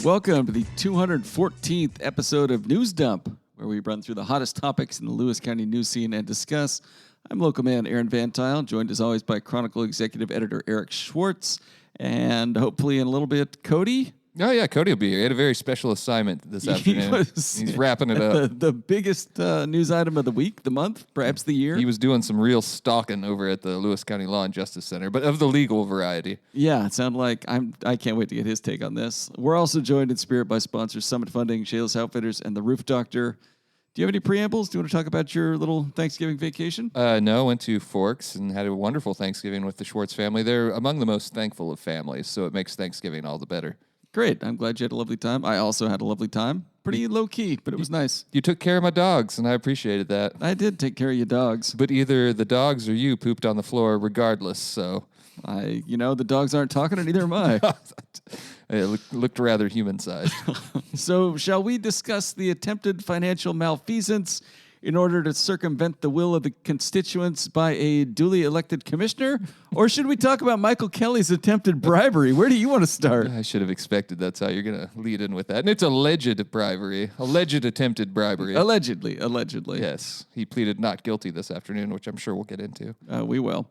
Welcome to the 214th episode of News Dump, where we run through the hottest topics in the Lewis County news scene and discuss. I'm local man Aaron VanTuyl, joined as always by Chronicle Executive Editor Eric Schwartz, and hopefully in a little bit, Kody. Oh, yeah, Kody will be here. He had a very special assignment this afternoon. He's wrapping it up. The biggest news item of the week, the month, perhaps the year. He was doing some real stalking over at the Lewis County Law and Justice Center, but of the legal variety. Yeah, it sounded like I can't wait to get his take on this. We're also joined in spirit by sponsors Summit Funding, Shales Outfitters, and The Roof Doctor. Do you have any preambles? Do you want to talk about your little Thanksgiving vacation? No, went to Forks and had a wonderful Thanksgiving with the Schwartz family. They're among the most thankful of families, so it makes Thanksgiving all the better. Great. I'm glad you had a lovely time. I also had a lovely time. Pretty low-key, but it was nice. You took care of my dogs, and I appreciated that. I did take care of your dogs. But either the dogs or you pooped on the floor regardless, so... the dogs aren't talking, and neither am I. It looked rather human-sized. So shall we discuss the attempted financial malfeasance in order to circumvent the will of the constituents by a duly elected commissioner? Or should we talk about Michael Kelly's attempted bribery? Where do you want to start? I should have expected that's how you're going to lead in with that. And it's alleged bribery, alleged attempted bribery. Allegedly. Yes. He pleaded not guilty this afternoon, which I'm sure we'll get into. We will.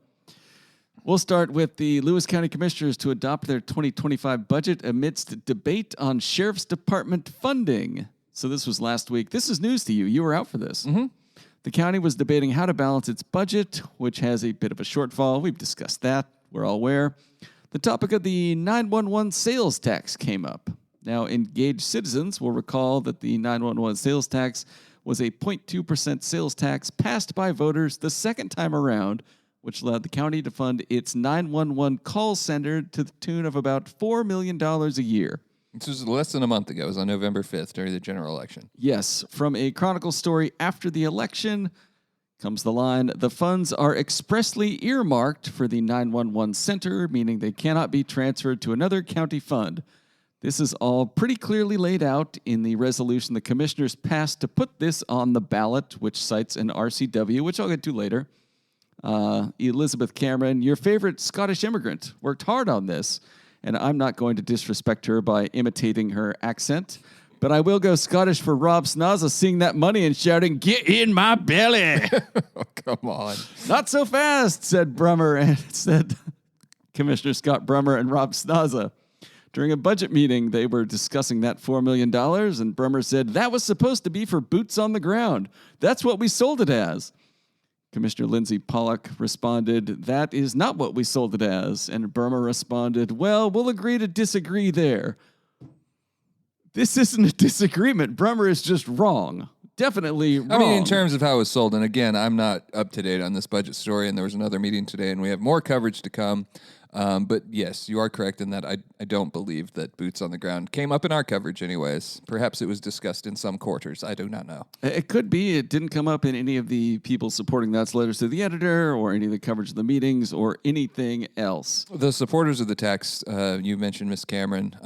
We'll start with the Lewis County Commissioners to adopt their 2025 budget amidst debate on Sheriff's Department funding. So this was last week. This is news to you. You were out for this. Mm-hmm. The county was debating how to balance its budget, which has a bit of a shortfall. We've discussed that. We're all aware. The topic of the 911 sales tax came up. Now, engaged citizens will recall that the 911 sales tax was a 0.2% sales tax passed by voters the second time around, which allowed the county to fund its 911 call center to the tune of about $4 million a year. This was less than a month ago. It was on November 5th during the general election. Yes. From a Chronicle story after the election comes the line, the funds are expressly earmarked for the 911 center, meaning they cannot be transferred to another county fund. This is all pretty clearly laid out in the resolution the commissioners passed to put this on the ballot, which cites an RCW, which I'll get to later. Elizabeth Cameron, your favorite Scottish immigrant, worked hard on this. And I'm not going to disrespect her by imitating her accent, but I will go Scottish for Rob Snaza seeing that money and shouting, "Get in my belly!" Oh, come on. Not so fast, said Brummer, and said Commissioner Scott Brummer and Rob Snaza. During a budget meeting, they were discussing that $4 million, and Brummer said, "That was supposed to be for boots on the ground. That's what we sold it as." Commissioner Lindsay Pollock responded, "That is not what we sold it as." And Burma responded, "Well, we'll agree to disagree there." This isn't a disagreement. Brummer is just wrong. Definitely wrong. I mean, in terms of how it was sold, and again, I'm not up to date on this budget story, and there was another meeting today, and we have more coverage to come. But yes, you are correct in that I don't believe that boots on the ground came up in our coverage anyways. Perhaps it was discussed in some quarters. I do not know. It could be. It didn't come up in any of the people supporting that's letters to the editor or any of the coverage of the meetings or anything else. The supporters of the tax, you mentioned Ms. Cameron,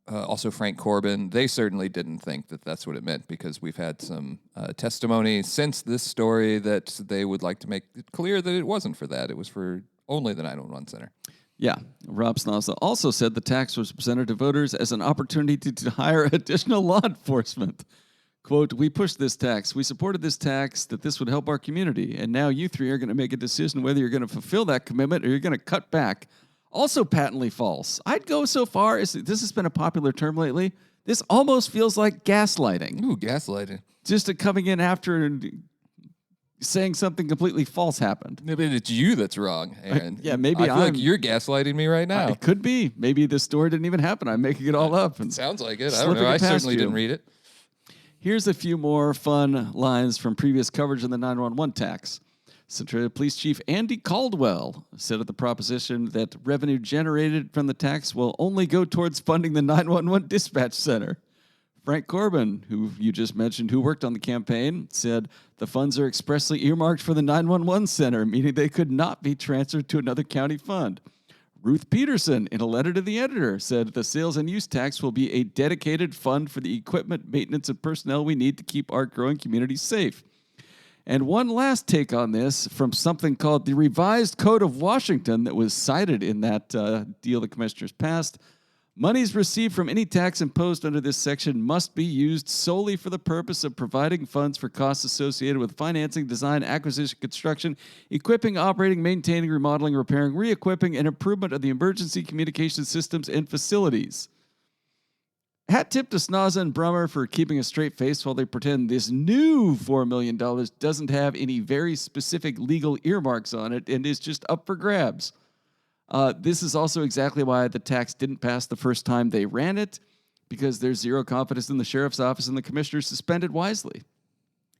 also Frank Corbin, they certainly didn't think that that's what it meant because we've had some testimony since this story that they would like to make it clear that it wasn't for that. It was for only the 911 center. Yeah. Rob Snaza also said the tax was presented to voters as an opportunity to hire additional law enforcement. Quote, "We pushed this tax. We supported this tax that this would help our community. And now you three are going to make a decision whether you're going to fulfill that commitment or you're going to cut back." Also patently false. I'd go so far as this has been a popular term lately. This almost feels like gaslighting. Ooh, gaslighting. Just coming in after and saying something completely false happened. Maybe it's you that's wrong, Aaron. Yeah, maybe I feel like you're gaslighting me right now. It could be. Maybe this story didn't even happen. I'm making it all up. And sounds like it. I don't know. I certainly didn't read it. Here's a few more fun lines from previous coverage of the 911 tax. Centralia Police Chief Andy Caldwell said of the proposition that revenue generated from the tax will only go towards funding the 911 dispatch center. Frank Corbin, who you just mentioned, who worked on the campaign, said the funds are expressly earmarked for the 911 center, meaning they could not be transferred to another county fund. Ruth Peterson, in a letter to the editor, said the sales and use tax will be a dedicated fund for the equipment, maintenance, and personnel we need to keep our growing community safe. And one last take on this from something called the Revised Code of Washington that was cited in that deal the commissioners passed. Monies received from any tax imposed under this section must be used solely for the purpose of providing funds for costs associated with financing, design, acquisition, construction, equipping, operating, maintaining, remodeling, repairing, re-equipping, and improvement of the emergency communication systems and facilities. Hat tip to Snaza and Brummer for keeping a straight face while they pretend this new $4 million doesn't have any very specific legal earmarks on it and is just up for grabs. This is also exactly why the tax didn't pass the first time they ran it, because there's zero confidence in the sheriff's office and the commissioners suspended wisely.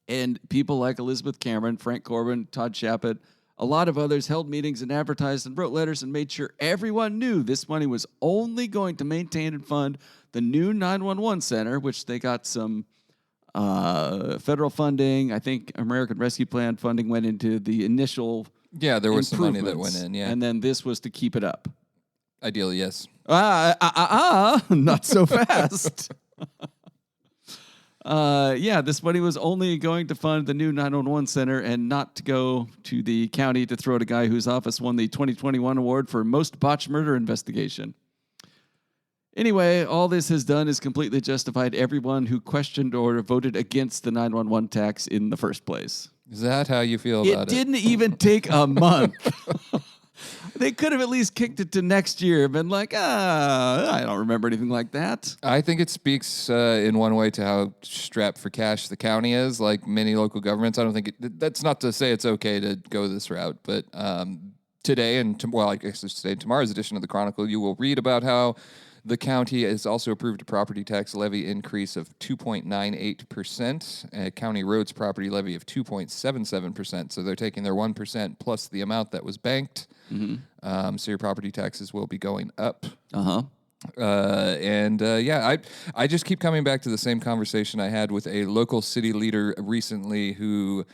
And people like Elizabeth Cameron, Frank Corbin, Todd Shapett, a lot of others held meetings and advertised and wrote letters and made sure everyone knew this money was only going to maintain and fund the new 911 center, which they got some federal funding. I think American Rescue Plan funding went into the initial. Yeah, there was some money that went in, yeah. And then this was to keep it up. Ideally, yes. Not so fast. This money was only going to fund the new 911 center and not to go to the county to throw at a guy whose office won the 2021 award for most botched murder investigation. Anyway, all this has done is completely justified everyone who questioned or voted against the 911 tax in the first place. Is that how you feel about it? It didn't even take a month. They could have at least kicked it to next year and been like, I don't remember anything like that. I think it speaks in one way to how strapped for cash the county is, like many local governments. I don't think that's not to say it's okay to go this route, but today I guess it's today and tomorrow's edition of the Chronicle, you will read about how the county has also approved a property tax levy increase of 2.98%, a county roads property levy of 2.77%. So they're taking their 1% plus the amount that was banked. Mm-hmm. So your property taxes will be going up. I just keep coming back to the same conversation I had with a local city leader recently who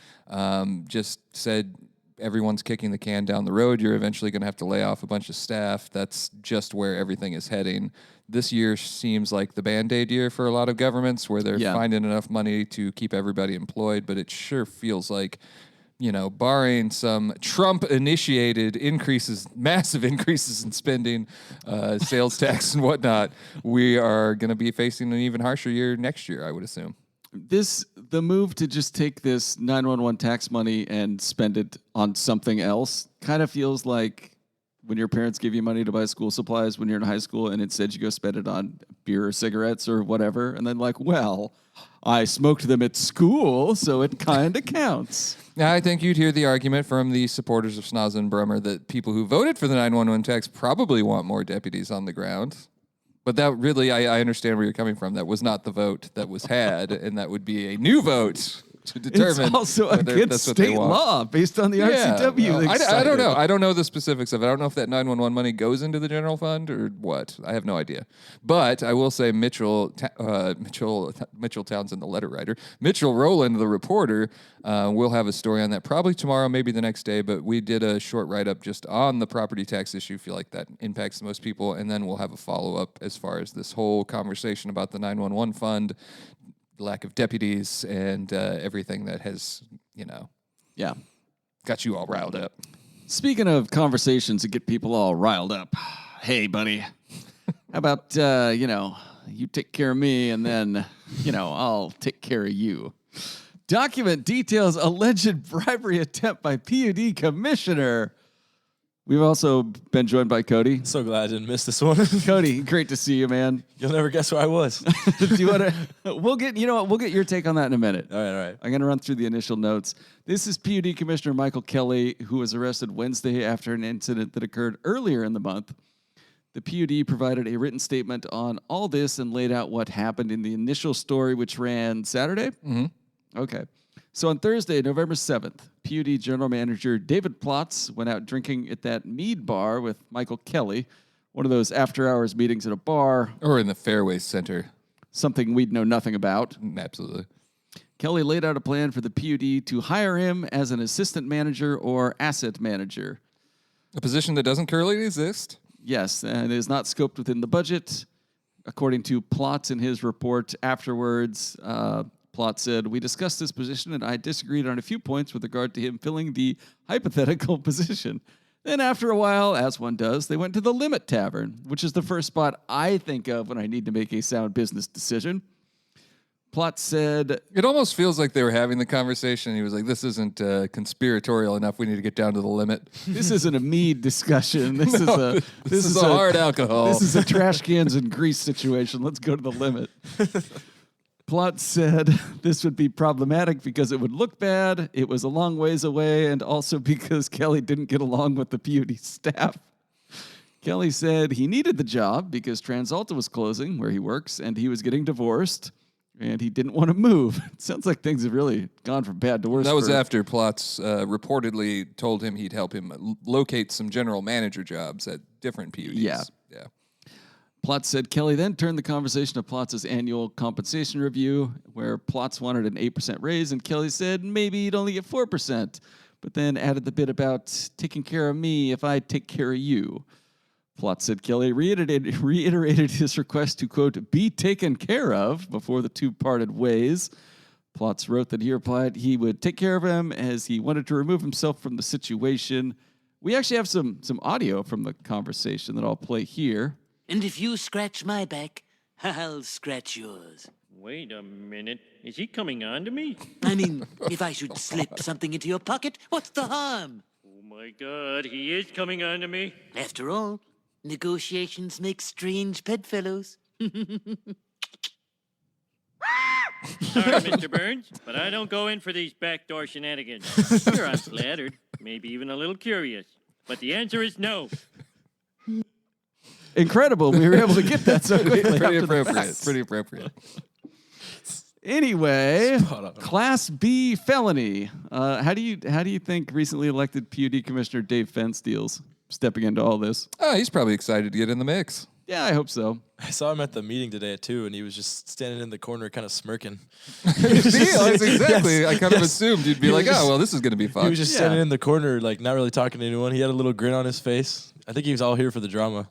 just said, everyone's kicking the can down the road. You're eventually going to have to lay off a bunch of staff. That's just where everything is heading. This year seems like the Band-Aid year for a lot of governments where they're finding enough money to keep everybody employed, but it sure feels like, barring some Trump-initiated massive increases in spending, sales tax and whatnot, we are going to be facing an even harsher year next year, I would assume. The move to just take this 911 tax money and spend it on something else kind of feels like when your parents give you money to buy school supplies when you're in high school and instead you go spend it on beer or cigarettes or whatever. And then I smoked them at school, so it kind of counts. Now, I think you'd hear the argument from the supporters of Snaza and Brummer that people who voted for the 911 tax probably want more deputies on the ground. But that really, I understand where you're coming from. That was not the vote that was had, and that would be a new vote to determine. It's also against state law based on the RCW. I don't know. I don't know the specifics of it. I don't know if that 911 money goes into the general fund or what. I have no idea. But I will say Mitchell Townsend, the letter writer, Mitchell Rowland, the reporter, will have a story on that probably tomorrow, maybe the next day. But we did a short write-up just on the property tax issue. Feel like that impacts the most people. And then we'll have a follow-up as far as this whole conversation about the 911 fund, lack of deputies, and everything that has, got you all riled up. Speaking of conversations that get people all riled up, hey, buddy, how about, you take care of me and then, I'll take care of you. Document details alleged bribery attempt by PUD commissioner. We've also been joined by Kody. So glad I didn't miss this one. Kody, great to see you, man. You'll never guess where I was. Do you want to? We'll get your take on that in a minute. All right. I'm going to run through the initial notes. This is PUD Commissioner Michael Kelly, who was arrested Wednesday after an incident that occurred earlier in the month. The PUD provided a written statement on all this and laid out what happened in the initial story, which ran Saturday. Mm-hmm. Okay. So on Thursday, November 7th, PUD General Manager David Plotz went out drinking at that Mead Bar with Michael Kelly, one of those after-hours meetings at a bar. Or in the Fairway Center. Something we'd know nothing about. Absolutely. Kelly laid out a plan for the PUD to hire him as an assistant manager or asset manager. A position that doesn't currently exist? Yes, and is not scoped within the budget. According to Plotz in his report afterwards, Plotz said, "We discussed this position and I disagreed on a few points with regard to him filling the hypothetical position. Then after a while, as one does, they went to the Limit Tavern, which is the first spot I think of when I need to make a sound business decision. Plot said... It almost feels like they were having the conversation. He was like, this isn't conspiratorial enough. We need to get down to the limit. This isn't a mead discussion. This is a hard alcohol. This is a trash cans and grease situation. Let's go to the limit. Plot said this would be problematic because it would look bad, it was a long ways away, and also because Kelly didn't get along with the PUD staff. Kelly said he needed the job because TransAlta was closing, where he works, and he was getting divorced, and he didn't want to move. It sounds like things have really gone from bad to worse. That was after Plotz reportedly told him he'd help him locate some general manager jobs at different PUDs. Yeah. Plotz said Kelly then turned the conversation to Plotz's annual compensation review, where Plotz wanted an 8% raise, and Kelly said maybe he'd only get 4%, but then added the bit about taking care of me if I take care of you. Plotz said Kelly reiterated his request to, quote, be taken care of before the two parted ways. Plotz wrote that he replied he would take care of him as he wanted to remove himself from the situation. We actually have some audio from the conversation that I'll play here. And if you scratch my back, I'll scratch yours. Wait a minute. Is he coming on to me? I mean, if I should slip something into your pocket, what's the harm? Oh my God, he is coming on to me. After all, negotiations make strange bedfellows. Sorry, Mr. Burns, but I don't go in for these backdoor shenanigans. Sure, I'm flattered, maybe even a little curious, but the answer is no. Incredible. We were able to get that so quickly. Pretty appropriate. Anyway, Class B felony. How do you think recently elected PUD Commissioner Dave Fence deals stepping into all this? Oh, he's probably excited to get in the mix. Yeah, I hope so. I saw him at the meeting today too, and he was just standing in the corner, kind of smirking. That's exactly. I kind of assumed you'd be like, "Oh, well, this is going to be fun." He was just standing in the corner, like not really talking to anyone. He had a little grin on his face. I think he was all here for the drama.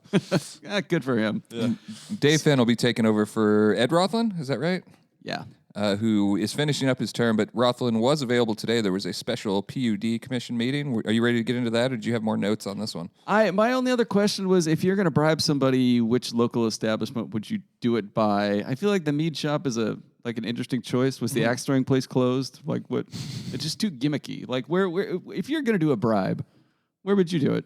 Good for him. Yeah. Dave Fenn will be taking over for Ed Rothland. Is that right? Yeah. Who is finishing up his term, but Rothland was available today. There was a special PUD commission meeting. Are you ready to get into that, or do you have more notes on this one? My only other question was, if you're going to bribe somebody, which local establishment would you do it by? I feel like the mead shop is an interesting choice. Was the axe throwing place closed? Like what? It's just too gimmicky. Like where if you're going to do a bribe, where would you do it?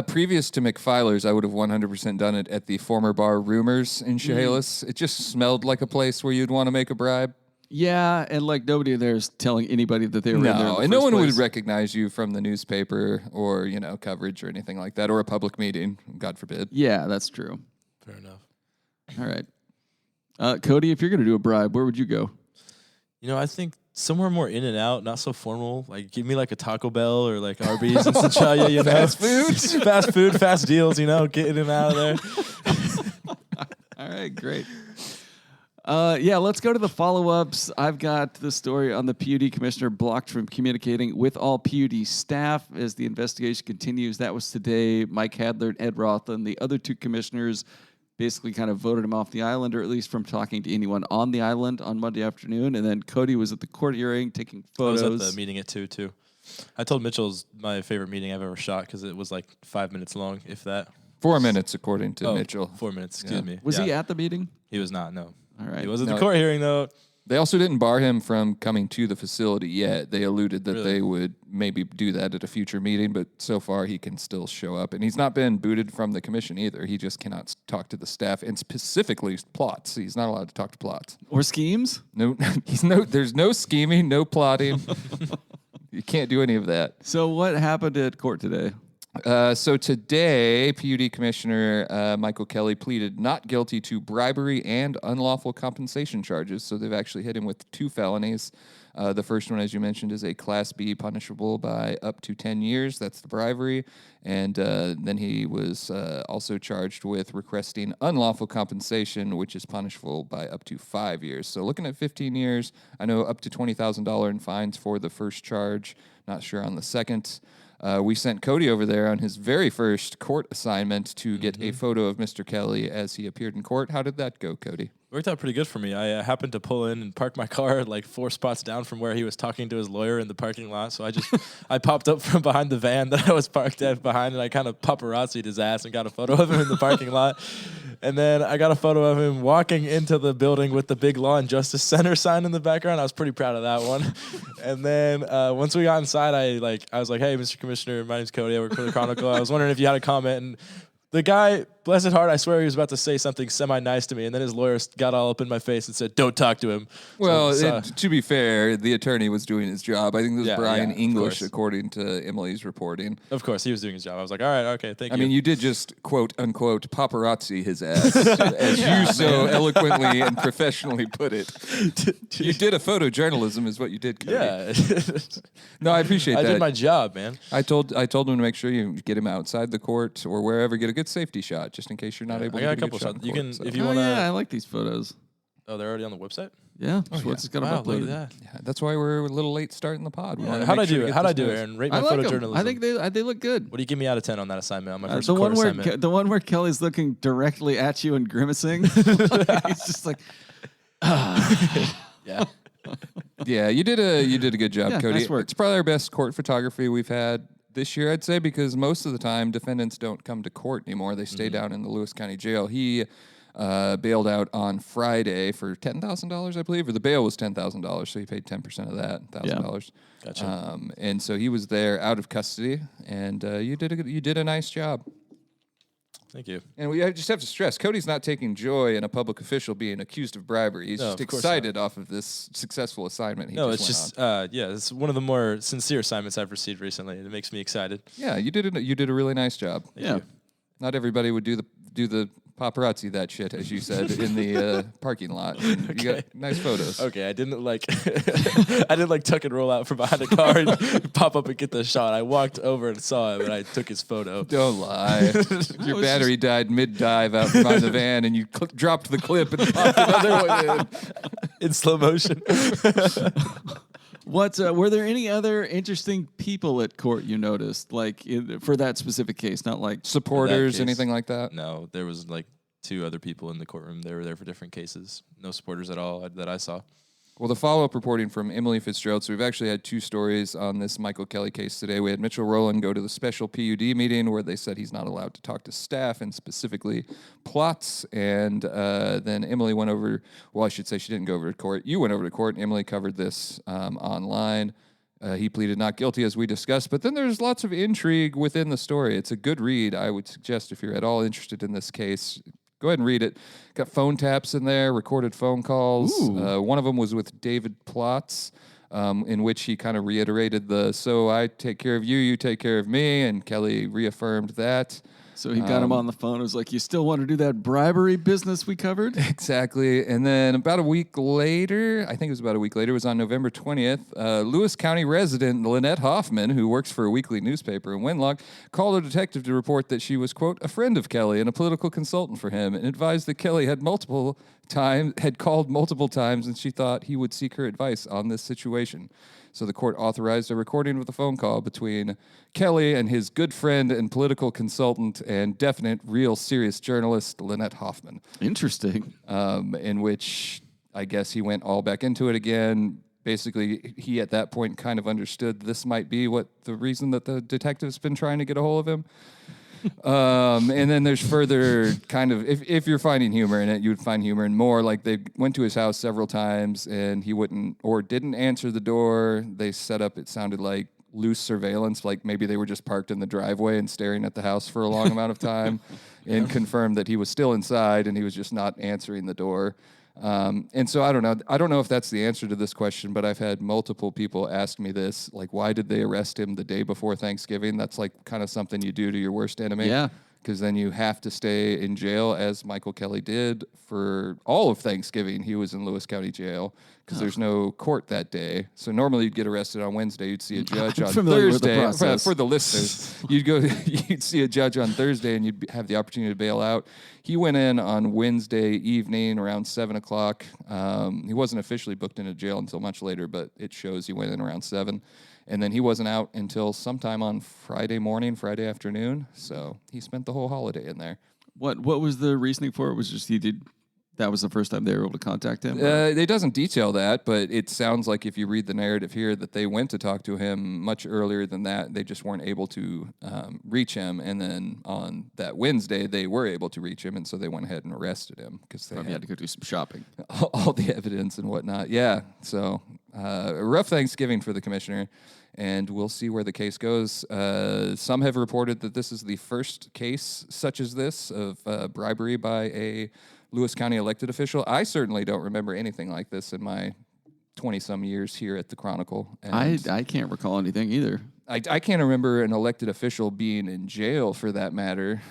Previous to McFiler's, I would have 100% done it at the former bar Rumors in Chehalis. It just smelled like a place where you'd want to make a bribe. Yeah, and like nobody there's telling anybody that they were in there. No, and no one would recognize you from the newspaper or, coverage or anything like that, or a public meeting, God forbid. Yeah, that's true. Fair enough. All right. Kody, if you're going to do a bribe, where would you go? I think somewhere more in and out, not so formal. Like, give me like a Taco Bell or like Arby's and Centralia, Fast food? Fast food, fast deals, getting him out of there. All right, great. Let's go to the follow-ups. I've got the story on the PUD commissioner blocked from communicating with all PUD staff as the investigation continues. That was today. Mike Hadler and Ed Rothland, the other two commissioners, basically kind of voted him off the island, or at least from talking to anyone on the island on Monday afternoon. And then Kody was at the court hearing taking photos. I was at the meeting at 2, too. I told Mitchell it was my favorite meeting I've ever shot because it was like 5 minutes long, if that. 4 minutes, according to Mitchell. 4 minutes, excuse me. Was he at the meeting? He was not, no. All right. He was at the court hearing, though. They also didn't bar him from coming to the facility yet. They alluded that they would maybe do that at a future meeting, but so far he can still show up. And he's not been booted from the commission either. He just cannot talk to the staff, and specifically plots. He's not allowed to talk to plots. Or schemes? No, there's no scheming, no plotting. You can't do any of that. So what happened at court today? So today, PUD Commissioner Michael Kelly pleaded not guilty to bribery and unlawful compensation charges. So they've actually hit him with 2 felonies. The first one, as you mentioned, is a Class B, punishable by up to 10 years. That's the bribery. And then he was also charged with requesting unlawful compensation, which is punishable by up to 5 years. So looking at 15 years, I know up to $20,000 in fines for the first charge. Not sure on the second. We sent Kody over there on his very first court assignment to get a photo of Mr. Kelly as he appeared in court. How did that go, Kody? Worked out pretty good for me. I happened to pull in and park my car like 4 spots down from where he was talking to his lawyer in the parking lot. So I popped up from behind the van that I was parked at behind, and I kind of paparazzi'd his ass and got a photo of him in the parking lot. And then I got a photo of him walking into the building with the big Law and Justice Center sign in the background. I was pretty proud of that one. And then once we got inside, I was like, "Hey, Mr. Commissioner, my name's Kody. I work for the Chronicle. I was wondering if you had a comment." And the guy, bless his heart, I swear he was about to say something semi-nice to me, and then his lawyer got all up in my face and said, "Don't talk to him." Well, So, to be fair, the attorney was doing his job. I think it was Brian of English, course. according to Emily's reporting. of course, he was doing his job. I was like, "All right, okay, thank I you." mean, you did just, quote, unquote, paparazzi his ass, as you so eloquently and professionally put it. You did a photojournalism is what you did, Kody. yeah. No, I appreciate I that. did my job, man. I told him to make sure you get him outside the court or wherever, get a good safety shot, just in case you're not able I to got a get couple good shot shots. in You court, can, so. if you Oh, want to. yeah, I like these photos. Oh, they're already on the website? Yeah, Schwartz has got them Wow, look uploaded. at that. Yeah, that's why we're a little late starting the pod. We wanted to How'd make I sure do to it? get How'd I this do it, news. Aaron? Rate I my like them. photojournalism. I think they look good. What do you give me out of 10 on that assignment? On my first The one court where assignment? the one where Kelly's looking directly at you and grimacing. He's just like, Yeah. Yeah, you did a good job, Yeah, Kody. nice work. It's probably our best court photography we've had this year, I'd say, because most of the time defendants don't come to court anymore. They stay down in the Lewis County Jail. He bailed out on Friday for $10,000, I believe, or the bail was $10,000, so he paid 10% of that, $1,000. Gotcha. And so he was there out of custody, and you did a nice job. Thank you. And we just have to stress, Cody's not taking joy in a public official being accused of bribery. He's No, just of course excited off of this successful assignment. No, it's just, it's one of the more sincere assignments I've received recently. It makes me excited. Yeah, you did a really nice job. yeah. Not everybody would do the paparazzi that shit, as you said, in the parking lot. And you got nice photos. Okay, I didn't tuck and roll out from behind a car and pop up and get the shot. I walked over and saw him, and I took his photo. Don't lie. Your battery died mid-dive out behind the van, and you dropped the clip and popped another one in. In slow motion. What were there any other interesting people at court you noticed, like for that specific case? Not like Supporters, case. anything like that? No, there was like 2 other people in the courtroom. They were there for different cases. No supporters at all that I saw. Well, the follow-up reporting from Emily Fitzgerald, so we've actually had 2 stories on this Michael Kelly case today. We had Mitchell Rowland go to the special PUD meeting where they said he's not allowed to talk to staff and specifically plots. And then Emily went over, well, I should say she didn't go over to court. You went over to court, and Emily covered this online. He pleaded not guilty, as we discussed. But then there's lots of intrigue within the story. It's a good read. I would suggest if you're at all interested in this case, go ahead and read it. Got phone taps in there, recorded phone calls. One of them was with David Plotz, in which he kind of reiterated so I take care of you, you take care of me, and Kelly reaffirmed that. So he got him on the phone. It was like, you still want to do that bribery business we covered? Exactly. And then about a week later, I think it was about a week later, it was on November 20th, Lewis County resident Lynette Hoffman, who works for a weekly newspaper in Winlock, called a detective to report that she was, quote, a friend of Kelly and a political consultant for him, and advised that Kelly had called multiple times, and she thought he would seek her advice on this situation. So the court authorized a recording of the phone call between Kelly and his good friend and political consultant and definite, real, serious journalist, Lynette Hoffman. Interesting. In which I guess he went all back into it again. Basically, he at that point kind of understood this might be the reason that the detective's been trying to get a hold of him. And then there's further kind of, if you're finding humor in it, you would find humor in more. Like they went to his house several times and he wouldn't or didn't answer the door. They set up, it sounded like, loose surveillance, like maybe they were just parked in the driveway and staring at the house for a long amount of time, and confirmed that he was still inside and he was just not answering the door. And so I don't know if that's the answer to this question, but I've had multiple people ask me this, like, why did they arrest him the day before Thanksgiving? That's like kind of something you do to your worst enemy. Yeah. Because then you have to stay in jail, as Michael Kelly did for all of Thanksgiving. He was in Lewis County Jail because there's no court that day. So normally you'd get arrested on Wednesday. You'd see a judge on familiar with the Thursday. process. For the listeners, you'd see a judge on Thursday and you'd have the opportunity to bail out. He went in on Wednesday evening around 7 o'clock. He wasn't officially booked into jail until much later, but it shows he went in around 7. And then he wasn't out until sometime on Friday morning, Friday afternoon. So he spent the whole holiday in there. What was the reasoning for it? Was just he did that was the first time they were able to contact him? It doesn't detail that, but it sounds like if you read the narrative here that they went to talk to him much earlier than that. They just weren't able to reach him. And then on that Wednesday, they were able to reach him. And so they went ahead and arrested him because they had to go do some shopping. all the evidence and whatnot. Yeah. So a rough Thanksgiving for the commissioner. And we'll see where the case goes. Some have reported that this is the first case such as this of bribery by a Lewis County elected official. I certainly don't remember anything like this in my 20-some years here at the Chronicle. And I can't recall anything either. I can't remember an elected official being in jail for that matter.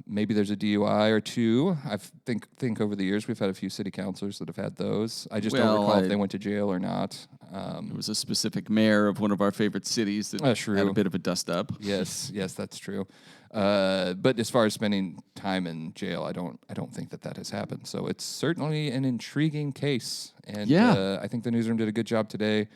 Maybe there's a DUI or two. I think over the years we've had a few city councilors that have had those. I just don't recall if they went to jail or not. There was a specific mayor of one of our favorite cities that had a bit of a dust up. Yes, that's true. But as far as spending time in jail, I don't think that has happened. So it's certainly an intriguing case. And I think the newsroom did a good job today.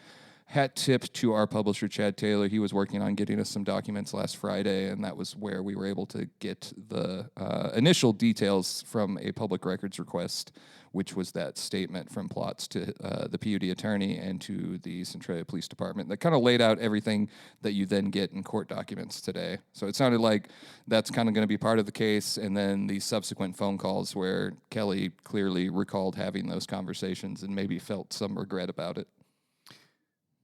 Hat tip to our publisher, Chad Taylor. He was working on getting us some documents last Friday, and that was where we were able to get the initial details from a public records request, which was that statement from Plotz to the PUD attorney and to the Centralia Police Department that kind of laid out everything that you then get in court documents today. So it sounded like that's kind of going to be part of the case, and then the subsequent phone calls where Kelly clearly recalled having those conversations and maybe felt some regret about it.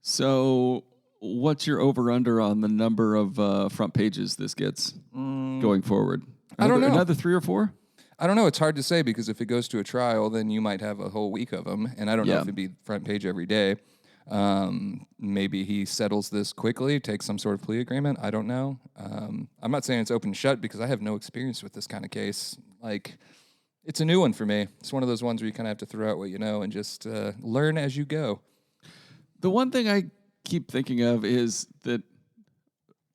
So what's your over-under on the number of front pages this gets going forward? I don't know. Another 3 or 4? I don't know. It's hard to say because if it goes to a trial, then you might have a whole week of them. And I don't know if it'd be front page every day. Maybe he settles this quickly, takes some sort of plea agreement. I don't know. I'm not saying it's open and shut because I have no experience with this kind of case. Like, it's a new one for me. It's one of those ones where you kind of have to throw out what you know and just learn as you go. The one thing I keep thinking of is that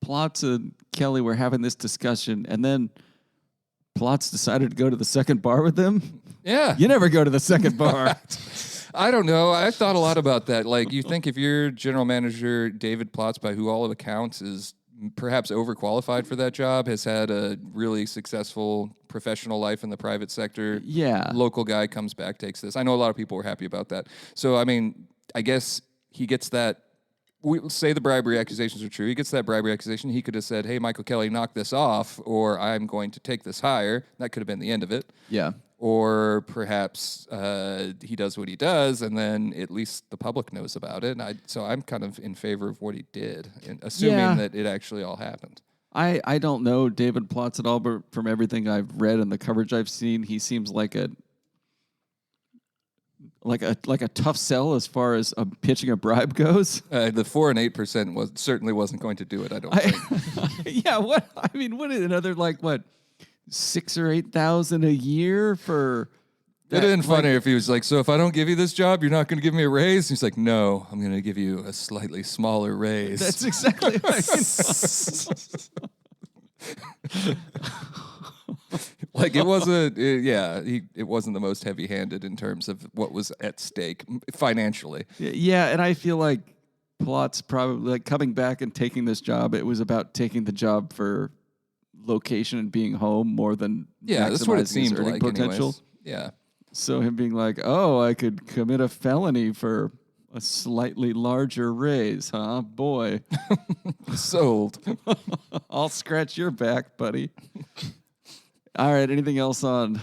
Plotz and Kelly were having this discussion, and then Plotz decided to go to the second bar with them. Yeah. You never go to the second bar. I don't know. I thought a lot about that. Like, you think if you're general manager David Plotz, by who all of accounts is perhaps overqualified for that job, has had a really successful professional life in the private sector. Yeah. Local guy comes back, takes this. I know a lot of people were happy about that. So, I mean, I guess he gets that. We say the bribery accusations are true. He gets that bribery accusation. He could have said, hey, Michael Kelly, knock this off, or I'm going to take this higher. That could have been the end of it. Yeah. Or perhaps he does what he does, and then at least the public knows about it. So I'm kind of in favor of what he did, assuming that it actually all happened. I don't know David Plotz at all, but from everything I've read and the coverage I've seen, he seems like a tough sell as far as pitching a bribe goes. The 4 and 8% certainly wasn't going to do it. I don't think. Yeah. What is another 6,000 or 8,000 a year for? It'd have been funnier if he was like, so if I don't give you this job, you're not going to give me a raise? And he's like, no, I'm going to give you a slightly smaller raise. That's exactly right. Like, it wasn't, it wasn't the most heavy-handed in terms of what was at stake financially. Yeah, and I feel like Plotz probably coming back and taking this job. It was about taking the job for location and being home more than that's what it seemed like. Potential. Anyways. Yeah. So him being like, oh, I could commit a felony for a slightly larger raise, huh? Boy. Sold. I'll scratch your back, buddy. All right. Anything else on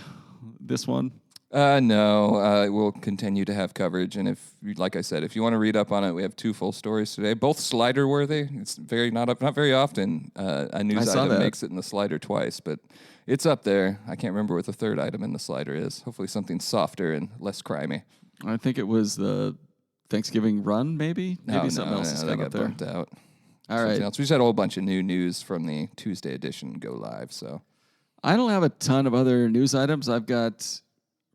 this one? No. We'll continue to have coverage. And like I said, if you want to read up on it, we have 2 full stories today, both slider worthy. It's not very often a news item makes it in the slider twice, but it's up there. I can't remember what the third item in the slider is. Hopefully something softer and less crimey. I think it was the Thanksgiving run, maybe? Maybe something else is got up there. burnt out. All right. Else. We just had a whole bunch of new news from the Tuesday edition go live. So I don't have a ton of other news items. I've got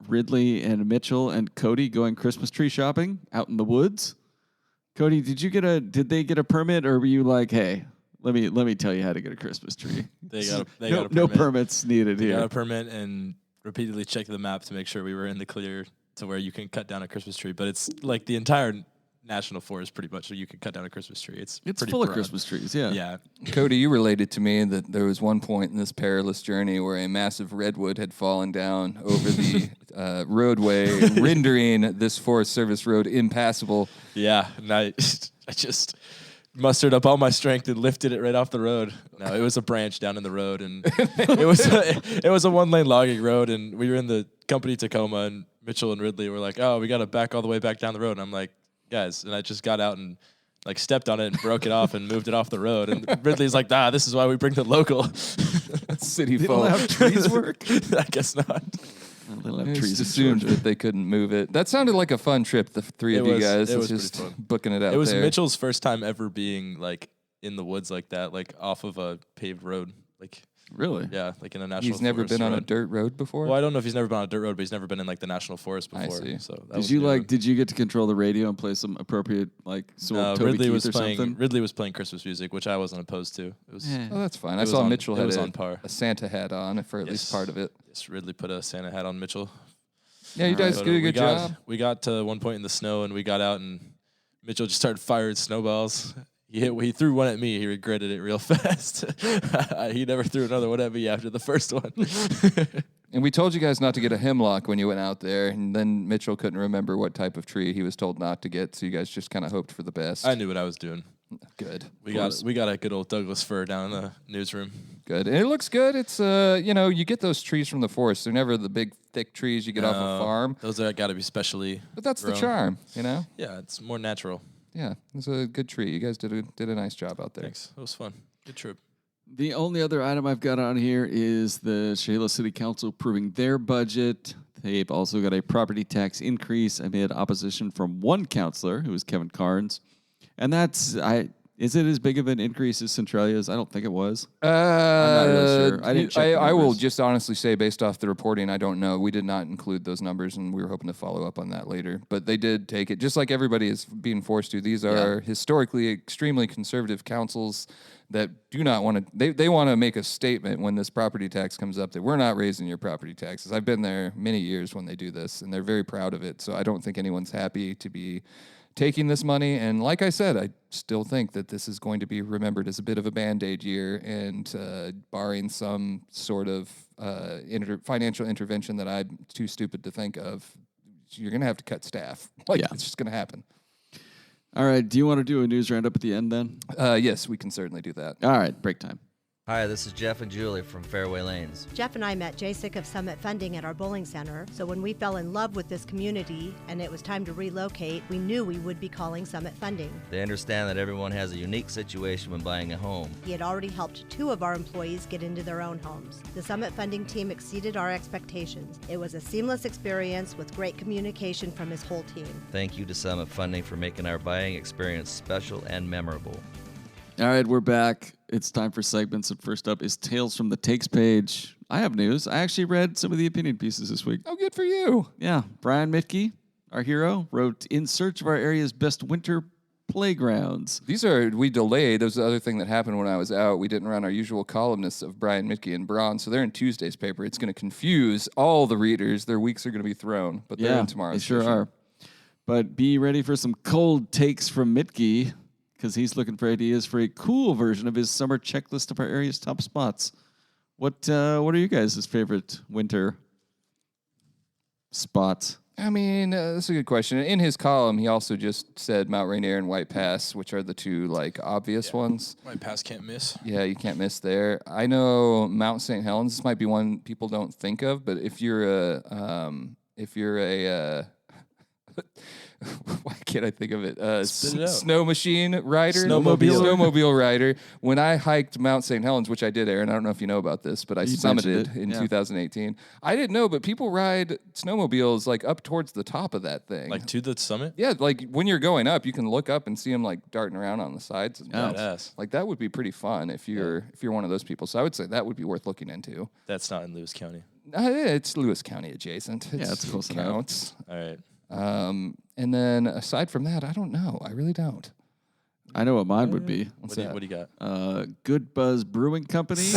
Ridley and Mitchell and Kody going Christmas tree shopping out in the woods. Kody, did they get a permit, or were you like, hey, let me tell you how to get a Christmas tree? They got a permit. No permits needed here. They got a permit and repeatedly checked the map to make sure we were in the clear to where you can cut down a Christmas tree. But it's like the entire national forest pretty much, so you could cut down a Christmas tree. It's pretty full of broad. Christmas trees. Yeah. Yeah. Kody, you related to me that there was one point in this perilous journey where a massive redwood had fallen down over the roadway, rendering this Forest Service road impassable. Yeah, and I just mustered up all my strength and lifted it right off the road. No, it was a branch down in the road, and it was a 1-lane logging road, and we were in the company Tacoma, and Mitchell and Ridley were like, "Oh, we got to back all the way back down the road." And I'm like, "Guys," and I just got out and like stepped on it and broke it off and moved it off the road. And Ridley's like, "This is why we bring the local." City They folk. don't have trees work? I guess not. They don't have I trees just in assumed Georgia. that they couldn't move it. That sounded like a fun trip, the three of you guys. It was just pretty fun. booking it out It was there. Mitchell's first time ever being like in the woods like that, like off of a paved road. Like, Really? yeah, like in a national He's never forest been on a road. dirt road before? Well, I don't know if he's never been on a dirt road, but he's never been in like the national forest I before. see. So that Did was you new. Did you get to control the radio and play some appropriate some No, Toby Ridley Keith was or playing. something? Ridley was playing Christmas music, which I wasn't opposed to. It was. Oh, that's fine. It I was saw on- Mitchell it had was on par. a Santa hat on for at least Yes. part of it. Yes, Ridley put a Santa hat on Mitchell. Yeah, you guys But, did a we good job. We got to one point in the snow, and we got out, and Mitchell just started firing snowballs. He threw one at me. He regretted it real fast. He never threw another one at me after the first one. And we told you guys not to get a hemlock when you went out there, and then Mitchell couldn't remember what type of tree he was told not to get, so you guys just kind of hoped for the best. I knew what I was doing. Good. We got a good old Douglas fir down in the newsroom. Good. And it looks good. It's you get those trees from the forest. They're never the big thick trees you get off a farm. Those are got to be specially. But that's the grown. charm, you know? Yeah, it's more natural. Yeah. It's a good tree. You guys did a nice job out there. Thanks. It was fun. Good trip. The only other item I've got on here is the Chehalis City Council approving their budget. They've also got a property tax increase amid opposition from one councilor, who is Kevin Carnes. And is it as big of an increase as Centralia's? I don't think it was. not really sure. I didn't check the I will numbers. just honestly say, based off the reporting, I don't know. We did not include those numbers, and we were hoping to follow up on that later. But they did take it, just like everybody is being forced to. These are historically extremely conservative councils that do not want to. They want to make a statement when this property tax comes up that we're not raising your property taxes. I've been there many years when they do this, and they're very proud of it. So I don't think anyone's happy to be taking this money. And like I said, I still think that this is going to be remembered as a bit of a Band-Aid year, and barring some sort of financial intervention that I'm too stupid to think of, you're going to have to cut staff. It's just going to happen. All right. Do you want to do a news roundup at the end then? Yes, we can certainly do that. All right. Break time. Hi, this is Jeff and Julie from Fairway Lanes. Jeff and I met JSIC of Summit Funding at our bowling center, so when we fell in love with this community and it was time to relocate, we knew we would be calling Summit Funding. They understand that everyone has a unique situation when buying a home. He had already helped 2 of our employees get into their own homes. The Summit Funding team exceeded our expectations. It was a seamless experience with great communication from his whole team. Thank you to Summit Funding for making our buying experience special and memorable. All right, we're back. It's time for segments. And first up is Tales from the Takes page. I have news. I actually read some of the opinion pieces this week. Oh, good for you. Yeah. Brian Mitke, our hero, wrote, "In search of our area's best winter playgrounds." We delayed. That was the other thing that happened when I was out. We didn't run our usual columnists of Brian Mitke and Braun, so they're in Tuesday's paper. It's going to confuse all the readers. Their weeks are going to be thrown, but they're in tomorrow's They sure issue. are. But be ready for some cold takes from Mitke, because he's looking for ideas for a cool version of his summer checklist of our area's top spots. What are you guys' favorite winter spots? I mean, that's a good question. In his column, he also just said Mount Rainier and White Pass, which are the two obvious ones. My pass can't miss. Yeah, you can't miss there. I know Mount St. Helens. This might be one people don't think of, but if you're a why can't I think of it? Spit it out. Snow machine rider, Snowmobile. rider. When I hiked Mount St. Helens, which I did, Aaron, I don't know if you know about this, but I You summited mentioned it, in yeah. 2018. I didn't know, but people ride snowmobiles up towards the top of that thing. Like to the summit? Yeah, when you're going up, you can look up and see them darting around on the sides. And Badass. that would be pretty fun if you're one of those people. So I would say that would be worth looking into. That's not in Lewis County. It's Lewis County adjacent. It's close enough. counts. All right. And then aside from that, I don't know. I really don't. I know what mine would be. What do you got? Good Buzz Brewing Company,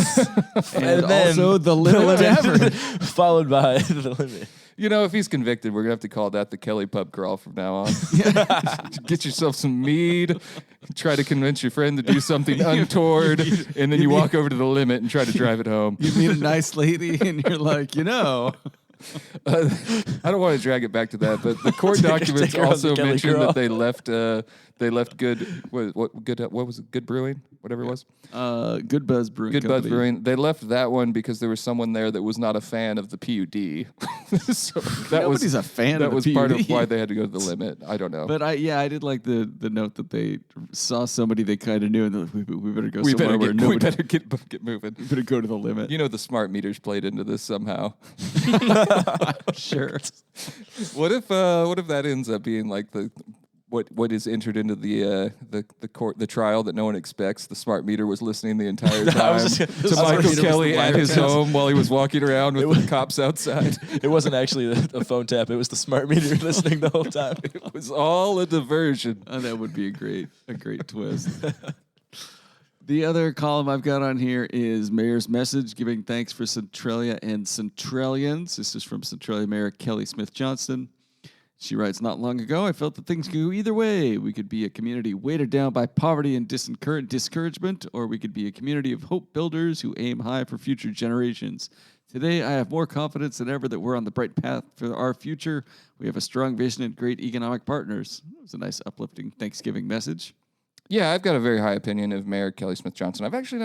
And and then also the Limit Tavern. Followed by the limit. You know, if he's convicted, we're going to have to call that the Kelly Pub Crawl from now on. Get yourself some mead, try to convince your friend to do something untoward, and then you walk over to the limit and try to drive it home. You meet a nice lady, and you're like, I don't want to drag it back to that, but the court documents take her on the also Kelly mentioned Crawl. that they left good what was it, Good Brewing, whatever it was. Good Buzz Brewing Good Company. Buzz Brewing. They left that one because there was someone there that was not a fan of the PUD. So Nobody's a fan that of the was part of PUD. why they had to go to the limit. I don't know. But I did like the note that they saw somebody they kind of knew, and they're like, we better go we somewhere where we nobody. better get moving. We better go to the limit. You know, the smart meters played into this somehow. Sure. What if that ends up being like what is entered into the court, the trial that no one expects? The smart meter was listening the entire time to Michael Kelly at his home while he was walking around with the cops outside. It wasn't actually a phone tap. It was the smart meter listening the whole time. It was all a diversion. That would be a great twist. The other column I've got on here is Mayor's message giving thanks for Centralia and Centralians. This is from Centralia Mayor Kelly Smith Johnston. She writes, not long ago, I felt that things could go either way. We could be a community weighted down by poverty and discouragement, or we could be a community of hope builders who aim high for future generations. Today, I have more confidence than ever that we're on the bright path for our future. We have a strong vision and great economic partners. It was a nice, uplifting Thanksgiving message. Yeah, I've got a very high opinion of Mayor Kelly Smith Johnson. I've actually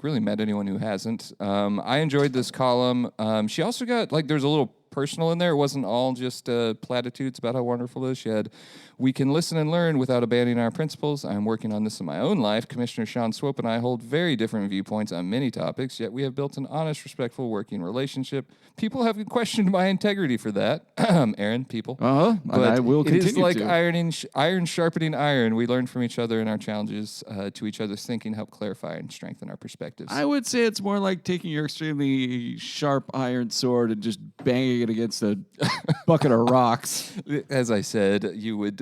really met anyone who hasn't. I enjoyed this column. She also got there's a little personal in there. It wasn't all just platitudes about how wonderful it is. She had, we can listen and learn without abandoning our principles. I'm working on this in my own life. Commissioner Sean Swope and I hold very different viewpoints on many topics, yet we have built an honest, respectful working relationship. People have questioned my integrity for that. Aaron, people. And I will continue It is like to. iron sharpening iron. We learn from each other, and our challenges to each other's thinking help clarify and strengthen our perspectives. I would say it's more like taking your extremely sharp iron sword and just banging it against a bucket of rocks. As I said, you would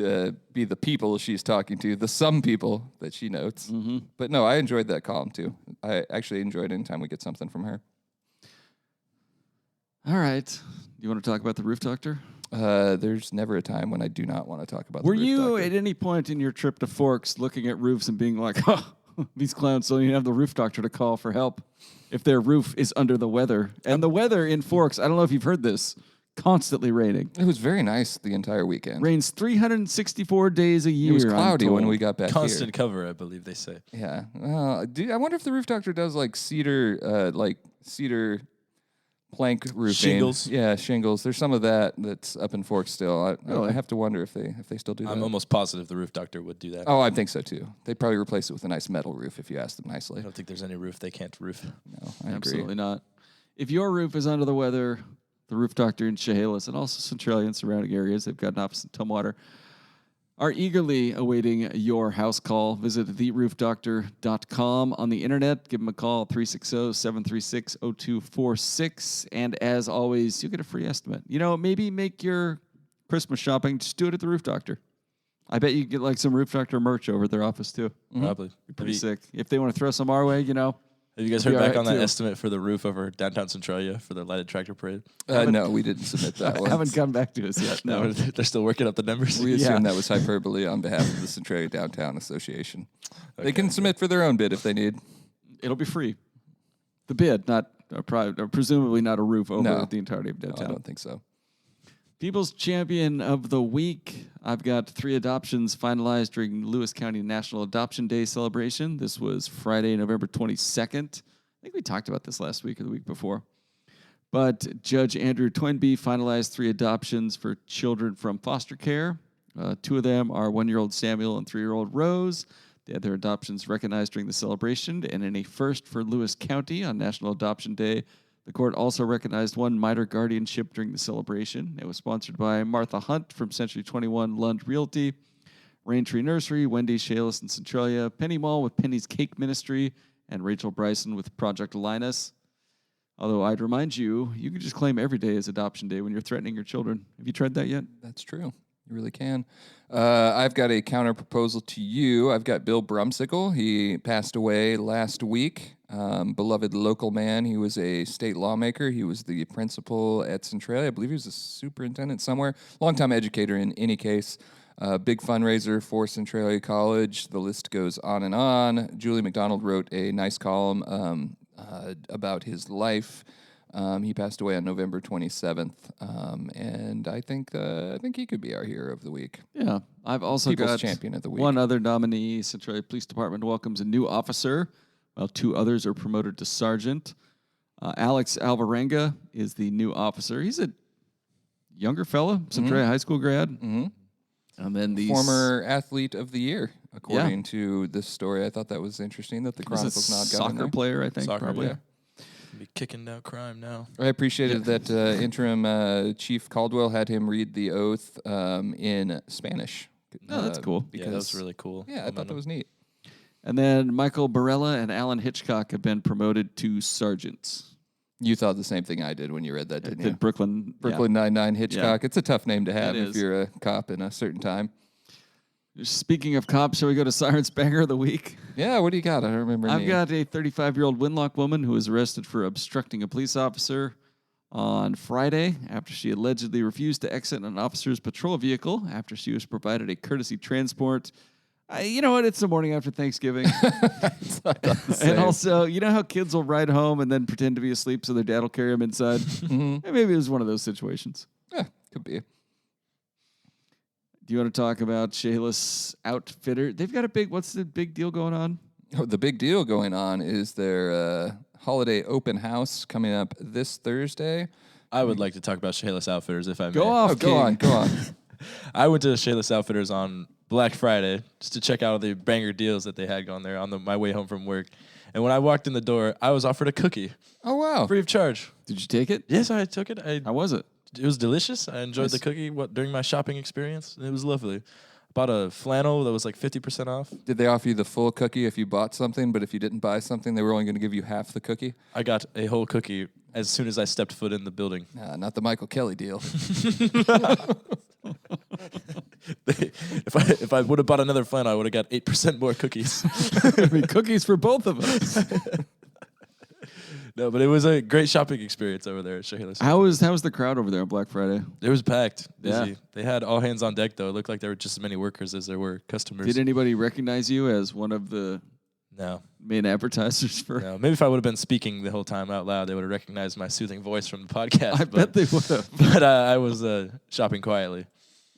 be the people she's talking to, the some people that she notes. Mm-hmm. But no, I enjoyed that column too. I actually enjoyed anytime we get something from her. All right. You want to talk about the roof doctor? There's never a time when I do not want to talk about the Were roof you doctor. at any point in your trip to Forks looking at roofs and being like, oh, these clowns don't even have the roof doctor to call for help if their roof is under the weather? And the weather in Forks, I don't know if you've heard this, constantly raining. It was very nice the entire weekend. Rains 364 days a year. It was I'm cloudy when told. we got back Constant cover, I believe they say. here. Yeah. I wonder if the roof doctor does cedar plank roofing. Shingles? Yeah, shingles. There's some of that's up in Forks still. I have to wonder if they still do that. I'm almost positive the roof doctor would do that. Oh, I think so too. They'd probably replace it with a nice metal roof if you asked them I nicely. don't think there's any roof they can't roof. No, I Absolutely agree. not. If your roof is under the weather, the roof doctor in Chehalis and also Centralia and surrounding areas, they've got an office in Tumwater, are eagerly awaiting your house call. Visit theroofdoctor.com on the internet. Give them a call, 360-736-0246. And as always, you'll get a free estimate. Maybe make your Christmas shopping, just do it at the Roof Doctor. I bet you get some Roof Doctor merch over at their office too. Probably. Pretty sick. If they want to throw some our way, Have you guys It'll heard be back all on right, that too. estimate for the roof over downtown Centralia for the lighted tractor parade? No, we didn't submit that one. haven't come back to us yet. No. They're still working up the numbers. We Yeah. assume that was hyperbole on behalf of the Centralia Downtown Association. They can submit for their own bid if they need. It'll be free. The bid, not presumably not a roof over No. the entirety of No, I downtown. don't think so. People's Champion of the Week. I've got 3 adoptions finalized during Lewis County National Adoption Day celebration. This was Friday, November 22nd. I think we talked about this last week or the week before. But Judge Andrew Toynbee finalized 3 adoptions for children from foster care. 2 of them are 1-year-old Samuel and 3-year-old Rose. They had their adoptions recognized during the celebration, and in a first for Lewis County on National Adoption Day, the court also recognized 1 minor guardianship during the celebration. It was sponsored by Martha Hunt from Century 21 Lund Realty, Raintree Nursery, Wendy Shalis and Centralia, Penny Mall with Penny's Cake Ministry, and Rachel Bryson with Project Linus. Although I'd remind you, you can just claim every day as Adoption Day when you're threatening your children. Have you tried that yet? That's true. You really can. I've got a counter proposal to you. I've got Bill Brumsicle. He passed away last week. Beloved local man. He was a state lawmaker. He was the principal at Centralia. I believe he was a superintendent somewhere. Longtime educator in any case. Big fundraiser for Centralia College. The list goes on and on. Julie McDonald wrote a nice column about his life. He passed away on November 27th, and I think he could be our hero of the week. Yeah, I've also People's got champion of the week. one other nominee. Centralia Police Department welcomes a new officer, while 2 others are promoted to sergeant. Alex Alvarenga is the new officer. He's a younger fella, Centralia High School grad. Mm-hmm. And then the Former athlete of the year, according to this story. I thought that was interesting that the Chronicle's not got in soccer there. player, I think, Soccer, probably. yeah. Be kicking down crime now. I appreciated that interim Chief Caldwell had him read the oath in Spanish. Oh, that's cool. Yeah, that was really cool. Yeah, I thought that was neat. And then Michael Barella and Alan Hitchcock have been promoted to sergeants. You thought the same thing I did when you read that, didn't you? Brooklyn Nine-Nine Hitchcock. Yeah. It's a tough name to have It if is. you're a cop in a certain time. Speaking of cops, shall we go to Sirens Banger of the Week? Yeah, what do you got? I don't remember her I've name. got a 35-year-old Winlock woman who was arrested for obstructing a police officer on Friday after she allegedly refused to exit an officer's patrol vehicle after she was provided a courtesy transport. You know what? It's the morning after Thanksgiving. And also, you know how kids will ride home and then pretend to be asleep so their dad will carry them inside? Maybe it was one of those situations. Yeah, could be. Do you want to talk about Shayla's Outfitter? They've got what's the big deal going on? Oh, the big deal going on is their holiday open house coming up this Thursday. I would like to talk about Shayla's Outfitters, if I may. Go off, Oh, go on, King. go on. I went to Shayla's Outfitters on Black Friday just to check out all the banger deals that they had going there on my way home from work. And when I walked in the door, I was offered a cookie, Oh, wow. free of charge. Did you take it? Yes, I took it. How was it? It was delicious. I enjoyed the cookie during my shopping experience. It was lovely. Bought a flannel that was like 50% off. Did they offer you the full cookie if you bought something, but if you didn't buy something, they were only going to give you half the cookie? I got a whole cookie as soon as I stepped foot in the building. Not the Michael Kelly deal. If I would have bought another flannel, I would have got 8% more cookies. I mean, cookies for both of us. No, but it was a great shopping experience over there at Shayla's. How was the crowd over there on Black Friday? It was packed. Busy. Yeah. They had all hands on deck, though. It looked like there were just as many workers as there were customers. Did anybody recognize you as one of the No. main advertisers for? No. Maybe if I would have been speaking the whole time out loud, they would have recognized my soothing voice from the podcast. I bet they would have. But I was shopping quietly.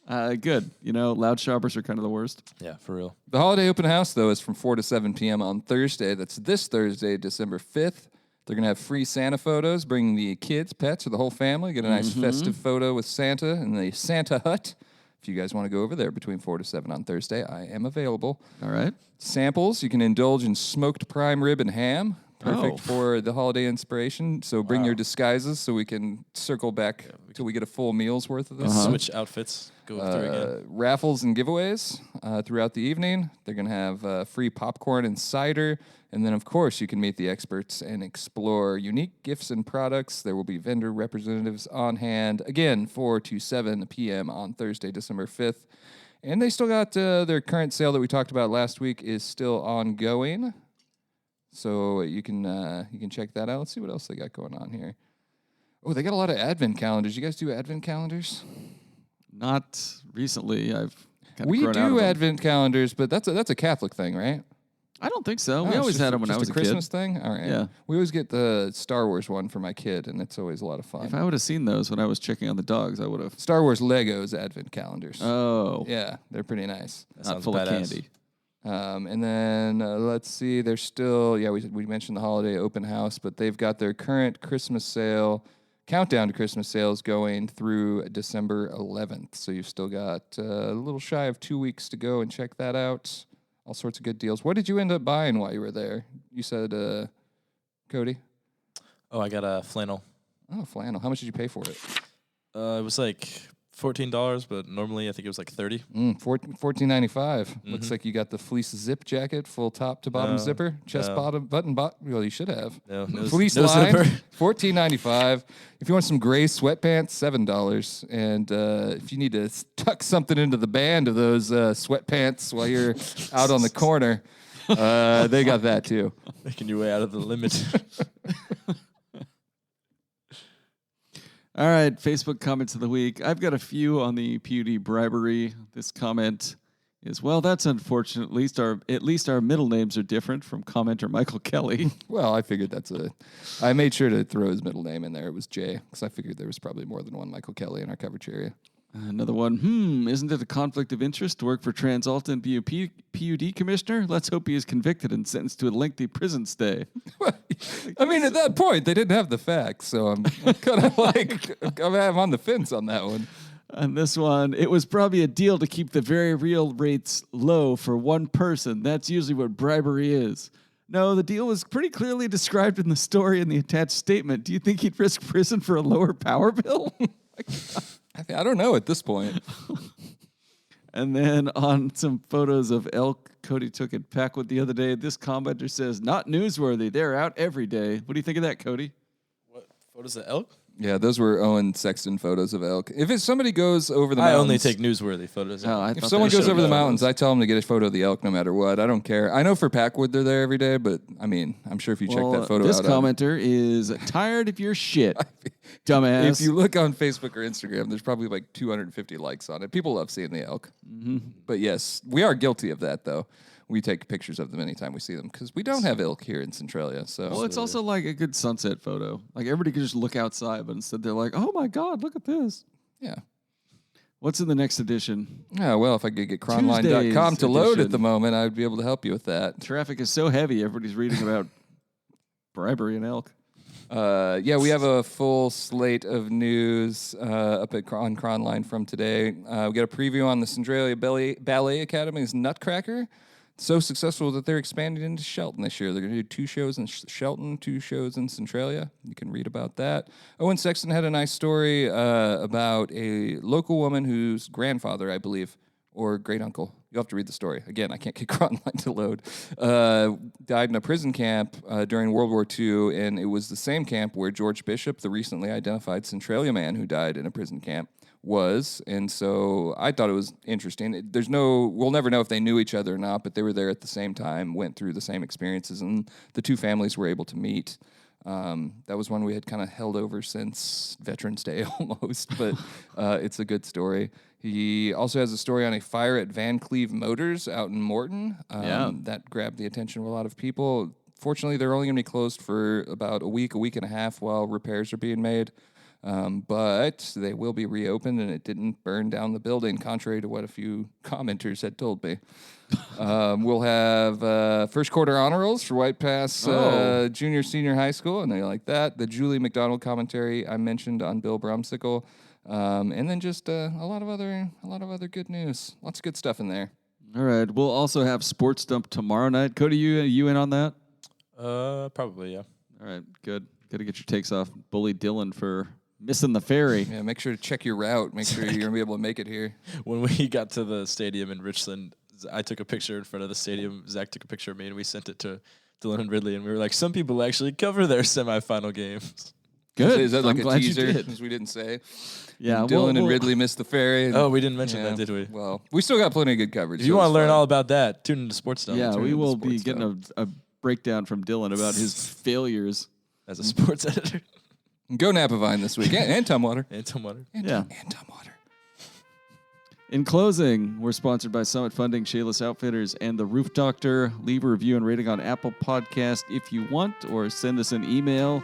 Good. You know, loud shoppers are kind of the worst. Yeah, for real. The holiday open house, though, is from 4 to 7 p.m. on Thursday. That's this Thursday, December 5th. They're going to have free Santa photos. Bring the kids, pets, or the whole family. Get a nice festive photo with Santa in the Santa hut. If you guys want to go over there between 4 to 7 on Thursday, I am available. All right. Samples, you can indulge in smoked prime rib and ham. Perfect Oh. for the holiday inspiration. So bring your disguises so we can circle back till we get a full meal's worth of this. Switch outfits. Go through again. Raffles and giveaways throughout the evening. They're going to have free popcorn and cider. And then, of course, you can meet the experts and explore unique gifts and products. There will be vendor representatives on hand. Again, 4 to 7 p.m. on Thursday, December 5th. And they still got their current sale that we talked about last week is still ongoing. So you can check that out. Let's see what else they got going on here. Oh, they got a lot of advent calendars. You guys do advent calendars? Not recently. I've kind of We grown out of do them. advent calendars, but that's a Catholic thing, right? I don't think so. Oh, We it's always just had them when I just was a Christmas kid. thing. All right. Yeah. We always get the Star Wars one for my kid, and it's always a lot of fun. If I would have seen those when I was checking on the dogs, I would have. Star Wars Legos advent calendars. Oh, Yeah, they're pretty nice. That not sounds full of badass. candy. And then let's see, they're still, we mentioned the holiday open house, but they've got their current Christmas sale, countdown to Christmas sales going through December 11th. So you've still got a little shy of 2 weeks to go and check that out. All sorts of good deals. What did you end up buying while you were there? You said, Cody? Oh, I got a flannel. Oh, flannel. How much did you pay for it? It was like $14, but normally I think it was like $30. $14.95. Looks like you got the fleece zip jacket, full top to bottom zipper, chest bottom button. Well, you should have. No fleece no line, zipper. $14.95. If you want some gray sweatpants, $7. And if you need to tuck something into the band of those sweatpants while you're out on the corner, they got that too. Making your way out of the limit. All right, Facebook comments of the week. I've got a few on the PUD bribery. This comment is, well, that's unfortunate. At least our middle names are different, from commenter Michael Kelly. Well, I figured I made sure to throw his middle name in there. It was Jay, because I figured there was probably more than one Michael Kelly in our coverage area. Another one, isn't it a conflict of interest to work for TransAlta and be a PUD commissioner? Let's hope he is convicted and sentenced to a lengthy prison stay. I mean, at that point, they didn't have the facts, so I'm kind of like, I'm on the fence on that one. On this one, it was probably a deal to keep the very real rates low for one person. That's usually what bribery is. No, the deal was pretty clearly described in the story in the attached statement. Do you think he'd risk prison for a lower power bill? I don't know at this point. And then on some photos of elk Kody took at Packwood the other day, this commenter says, not newsworthy. They're out every day. What do you think of that, Kody? What photos of elk? Yeah, those were Owen Sexton photos of elk. If somebody goes over the I mountains... only take newsworthy photos. If someone goes over the mountains, I tell them to get a photo of the elk no matter what. I don't care. I know for Packwood they're there every day, but I mean, I'm sure if you check that photo this out... This commenter is tired of your shit, dumbass. If you look on Facebook or Instagram, there's probably like 250 likes on it. People love seeing the elk. Mm-hmm. But yes, we are guilty of that, though. We take pictures of them anytime we see them because we don't have elk here in Centralia. So, well, it's also like a good sunset photo. Like everybody could just look outside, but instead they're like, "Oh my God, look at this!" Yeah. What's in the next edition? Yeah, well, if I could get cronline.com to load at the moment, I'd be able to help you with that. Traffic is so heavy, everybody's reading about bribery and elk. Yeah, we have a full slate of news up on Cronline from today. We got a preview on the Centralia Ballet Academy's Nutcracker. So successful that they're expanding into Shelton this year. They're going to do 2 shows in Shelton, 2 shows in Centralia. You can read about that. Owen Sexton had a nice story about a local woman whose grandfather, I believe, or great-uncle, you'll have to read the story. Again, I can't get Cronline to load. Died in a prison camp during World War II, and it was the same camp where George Bishop, the recently identified Centralia man who died in a prison camp, was. And so I thought it was interesting. We'll never know if they knew each other or not, but they were there at the same time, went through the same experiences, and the 2 families were able to meet. That was one we had kind of held over since Veterans Day almost, but it's a good story. He also has a story on a fire at Van Cleve Motors out in Morton. That grabbed the attention of a lot of people. Fortunately, they're only going to be closed for about a week and a half while repairs are being made. But they will be reopened, and it didn't burn down the building, contrary to what a few commenters had told me. We'll have first quarter honor rolls for White Pass Junior Senior High School, and they like that. The Julie McDonald commentary I mentioned on Bill Brumsicle, and then just a lot of other good news. Lots of good stuff in there. All right, we'll also have Sports Dump tomorrow night. Cody, you in on that? Probably, yeah. All right, good. Got to get your takes off. Bully Dylan for missing the ferry. Yeah, make sure to check your route. Make sure you're going to be able to make it here. When we got to the stadium in Richland, I took a picture in front of the stadium. Zach took a picture of me, and we sent it to Dylan and Ridley, and we were like, some people actually cover their semifinal games. Good. Is that like I'm a glad you teaser, did. as we didn't say? Yeah, Dylan and Ridley missed the ferry. Oh, we didn't mention that, did we? Well, we still got plenty of good coverage. If you want to learn all about that, tune into Sports Dump. Yeah, we will be getting a breakdown from Dylan about his failures as a sports editor. Go Napavine this week. And Tumwater. And Tumwater. And Tumwater. In closing, we're sponsored by Summit Funding, Shayless Outfitters, and The Roof Doctor. Leave a review and rating on Apple Podcast if you want, or send us an email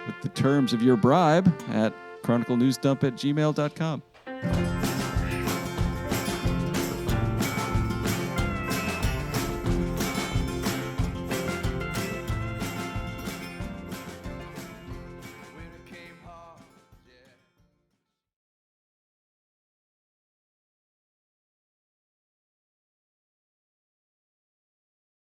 with the terms of your bribe at chroniclenewsdump@gmail.com.